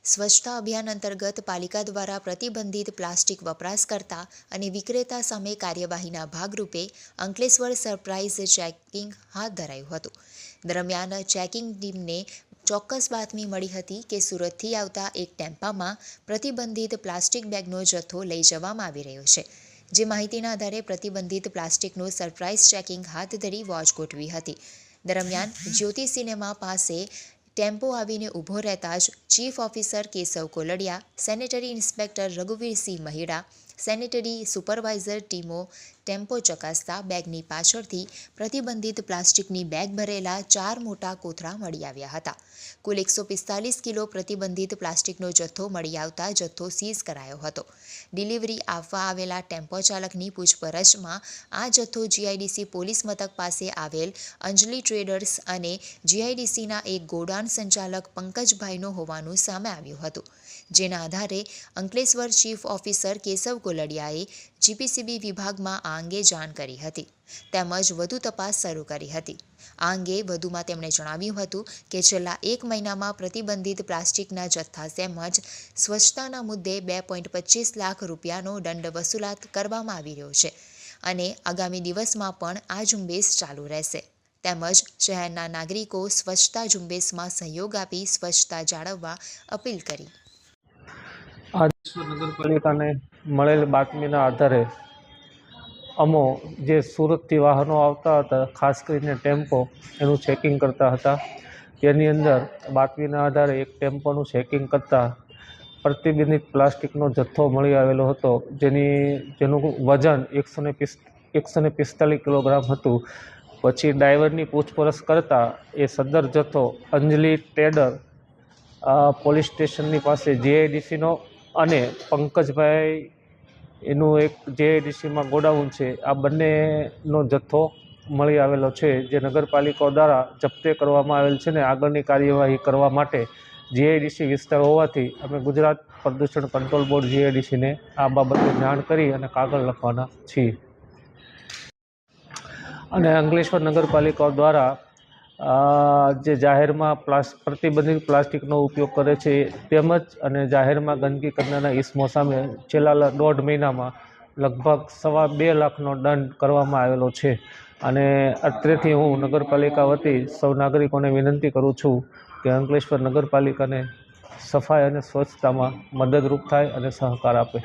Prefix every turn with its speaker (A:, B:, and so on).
A: સ્વચ્છતા અભિયાન અંતર્ગત પાલિકા દ્વારા પ્રતિબંધિત પ્લાસ્ટિક વપરાશકર્તા અને વિક્રેતા સામે કાર્યવાહીના ભાગરૂપે અંકલેશ્વર સરપ્રાઇઝ ચેકિંગ હાથ ધરાયું હતું. દરમિયાન ચેકિંગ ટીમને ચોક્કસ બાતમી મળી હતી કે સુરતથી આવતા એક ટેમ્પામાં પ્રતિબંધિત પ્લાસ્ટિક બેગનો જથ્થો લઈ જવામાં આવી રહ્યો છે. જે માહિતીના આધારે પ્રતિબંધિત પ્લાસ્ટિકનું સરપ્રાઇઝ ચેકિંગ હાથ ધરી વોચ ગોઠવી હતી. દરમિયાન જ્યોતિ સિનેમા પાસે ટેમ્પો આવીને ઊભો રહેતા જ chief officer Keshav Koladiya, sanitary inspector Raghuvirsinh Mahida, sanitary supervisor ટીમો ટેમ્પો ચકાસતા બેગની પાછળથી પ્રતિબંધિત પ્લાસ્ટિકની બેગ ભરેલા 4 મોટા કોથળા મળી આવ્યા હતા. કુલ 145 કિલો પ્રતિબંધિત પ્લાસ્ટિકનો જથ્થો મળી આવતા જથ્થો સીઝ કરાયો હતો. ડિલિવરી આપવા આવેલા ટેમ્પો ચાલકની પૂછપરછમાં આ જથ્થો જીઆઈડીસી પોલીસ મથક પાસે આવેલ અંજલિ ટ્રેડર્સ અને જીઆઈડીસીના એક ગોડાઉન સંચાલક પંકજભાઈનો હોવાનું સામે આવ્યું હતું. જેના આધારે અંકલેશ્વર ચીફ ઓફિસર કેશવ કોલડિયાએ જીપીસીબી વિભાગમાં આ અંગે જાણ કરી હતી તેમજ વધુ તપાસ શરૂ કરી હતી. આ અંગે વધુમાં તેમણે જણાવ્યું હતું કે છેલ્લા 1 મહિનામાં પ્રતિબંધિત પ્લાસ્ટિકના જથ્થા તેમજ સ્વચ્છતાના મુદ્દે 2.25 લાખ રૂપિયાનો દંડ વસૂલાત કરવામાં આવી રહ્યો છે અને આગામી દિવસમાં પણ આ ઝુંબેશ ચાલુ રહેશે તેમજ શહેરના નાગરિકો સ્વચ્છતા ઝુંબેશમાં સહયોગ આપી સ્વચ્છતા જાળવવા અપીલ કરી.
B: નગરપાલિકાને મળેલ બાતમીના આધારે અમો જે સુરતથી વાહનો આવતા હતા, ખાસ કરીને ટેમ્પો, એનું ચેકિંગ કરતા હતા. તેની અંદર બાતમીના આધારે એક ટેમ્પોનું ચેકિંગ કરતાં પ્રતિબંધિત પ્લાસ્ટિકનો જથ્થો મળી આવેલો હતો, જેનું વજન 145 કિલોગ્રામ હતું. પછી ડ્રાઈવરની પૂછપરછ કરતાં એ સદર જથ્થો અંજલિ ટ્રેડર પોલીસ સ્ટેશનની પાસે જીઆઈડીસીનો અને પંકજભાઈ એનું એક જીઆઈડીસીમાં ગોડાઉન છે, આ બંનેનો જથ્થો મળી આવેલો છે, જે નગરપાલિકા દ્વારા જપ્તે કરવામાં આવેલ છે ને આગળની કાર્યવાહી કરવા માટે જીઆઈડીસી વિસ્તાર હોવાથી અમે ગુજરાત પ્રદૂષણ કંટ્રોલ બોર્ડ જીઆઈડીસીને આ બાબતે જાણ કરી અને કાગળ લખવાના છીએ. અને અંકલેશ્વર નગરપાલિકા દ્વારા જે જાહેરમાં પ્રતિબંધિત પ્લાસ્ટિકનો ઉપયોગ કરે છે તેમજ અને જાહેરમાં ગંદકી કરનારા ઇસમો સામે છેલ્લા 1.5 મહિનામાં લગભગ 2.25 લાખનો દંડ કરવામાં આવેલો છે. અને અત્રેથી હું નગરપાલિકા વતી સૌ નાગરિકોને વિનંતી કરું છું કે અંકલેશ્વર નગરપાલિકાને સફાઈ અને સ્વચ્છતામાં મદદરૂપ થાય અને સહકાર આપે.